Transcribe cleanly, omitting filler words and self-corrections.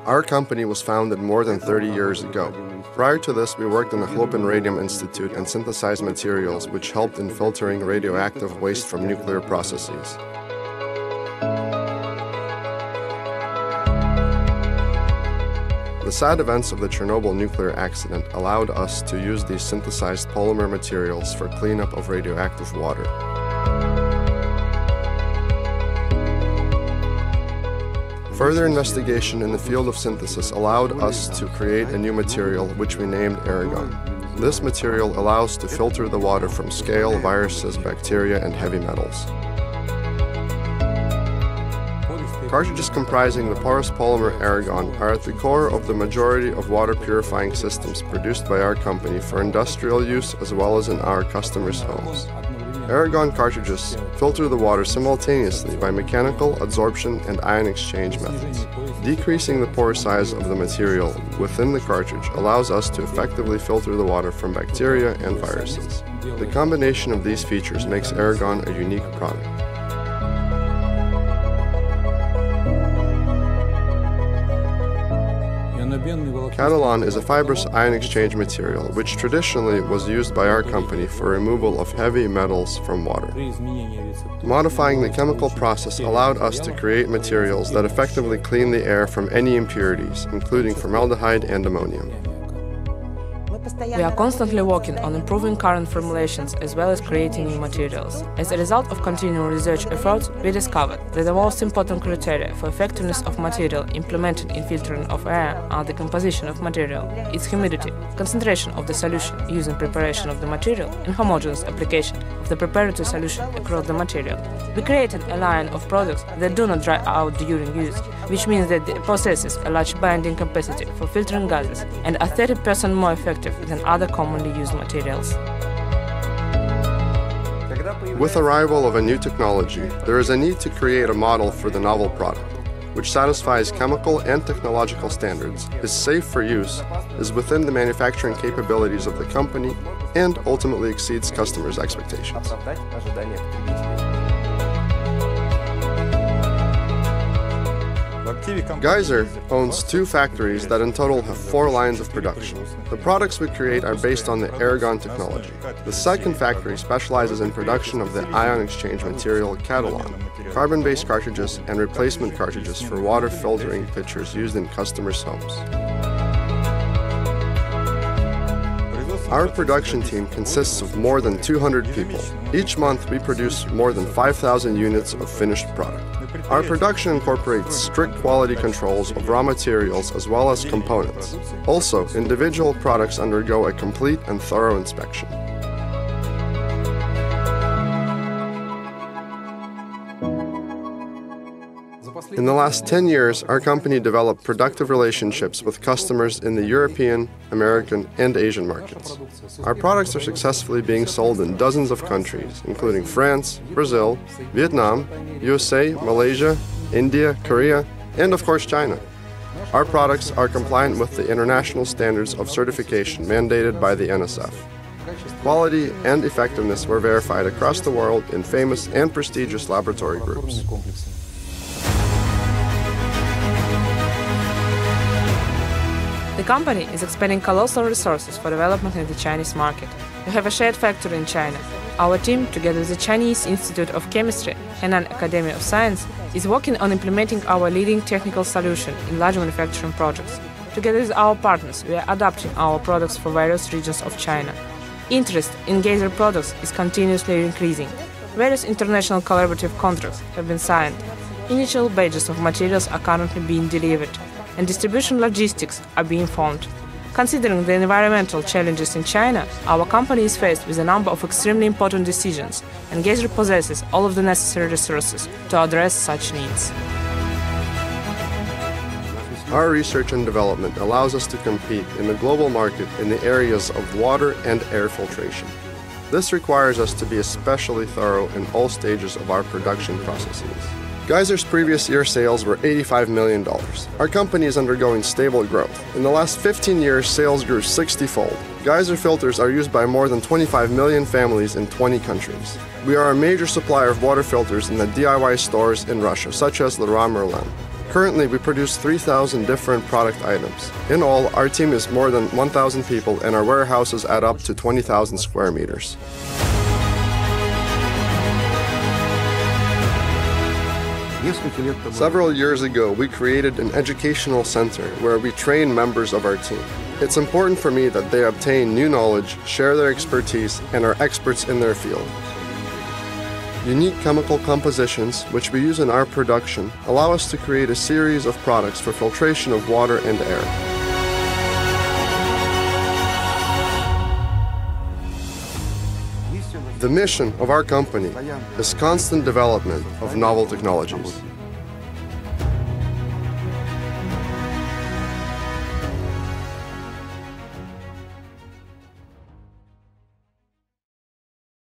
Our company was founded more than 30 years ago. Prior to this, we worked in the Hlopen Radium Institute and synthesized materials which helped in filtering radioactive waste from nuclear processes. The sad events of the Chernobyl nuclear accident allowed us to use these synthesized polymer materials for cleanup of radioactive water. Further investigation in the field of synthesis allowed us to create a new material which we named Aragon. This material allows to filter the water from scale, viruses, bacteria, and heavy metals. Cartridges comprising the porous polymer Aragon are at the core of the majority of water purifying systems produced by our company for industrial use as well as in our customers' homes. Aragon cartridges filter the water simultaneously by mechanical, adsorption, and ion exchange methods. Decreasing the pore size of the material within the cartridge allows us to effectively filter the water from bacteria and viruses. The combination of these features makes Aragon a unique product. Catalan is a fibrous ion exchange material which traditionally was used by our company for removal of heavy metals from water. Modifying the chemical process allowed us to create materials that effectively clean the air from any impurities, including formaldehyde and ammonium. We are constantly working on improving current formulations as well as creating new materials. As a result of continual research efforts, we discovered that the most important criteria for effectiveness of material implemented in filtering of air are the composition of material, its humidity, concentration of the solution used in preparation of the material, and homogeneous application of the preparatory solution across the material. We created a line of products that do not dry out during use, which means that it possesses a large binding capacity for filtering gases and are 30% more effective than other commonly used materials. With arrival of a new technology, there is a need to create a model for the novel product, which satisfies chemical and technological standards, is safe for use, is within the manufacturing capabilities of the company, and ultimately exceeds customers' expectations. Geyser owns 2 factories that in total have 4 lines of production. The products we create are based on the Aragon technology. The second factory specializes in production of the ion exchange material Catalan, carbon-based cartridges and replacement cartridges for water filtering pitchers used in customers' homes. Our production team consists of more than 200 people. Each month we produce more than 5,000 units of finished product. Our production incorporates strict quality controls of raw materials as well as components. Also, individual products undergo a complete and thorough inspection. In the last 10 years, our company developed productive relationships with customers in the European, American, and Asian markets. Our products are successfully being sold in dozens of countries, including France, Brazil, Vietnam, USA, Malaysia, India, Korea, and of course China. Our products are compliant with the international standards of certification mandated by the NSF. Quality and effectiveness were verified across the world in famous and prestigious laboratory groups. The company is expending colossal resources for development in the Chinese market. We have a shared factory in China. Our team, together with the Chinese Institute of Chemistry and an Academy of Science, is working on implementing our leading technical solution in large manufacturing projects. Together with our partners, we are adapting our products for various regions of China. Interest in Geyser products is continuously increasing. Various international collaborative contracts have been signed. Initial batches of materials are currently being delivered, and distribution logistics are being formed. Considering the environmental challenges in China, our company is faced with a number of extremely important decisions, and Geyser possesses all of the necessary resources to address such needs. Our research and development allows us to compete in the global market in the areas of water and air filtration. This requires us to be especially thorough in all stages of our production processes. Geyser's previous year sales were $85 million. Our company is undergoing stable growth. In the last 15 years, sales grew 60-fold. Geyser filters are used by more than 25 million families in 20 countries. We are a major supplier of water filters in the DIY stores in Russia, such as Leroy Merlin. Currently, we produce 3,000 different product items. In all, our team is more than 1,000 people and our warehouses add up to 20,000 square meters. Several years ago, we created an educational center where we train members of our team. It's important for me that they obtain new knowledge, share their expertise, and are experts in their field. Unique chemical compositions, which we use in our production, allow us to create a series of products for filtration of water and air. The mission of our company is constant development of novel technologies.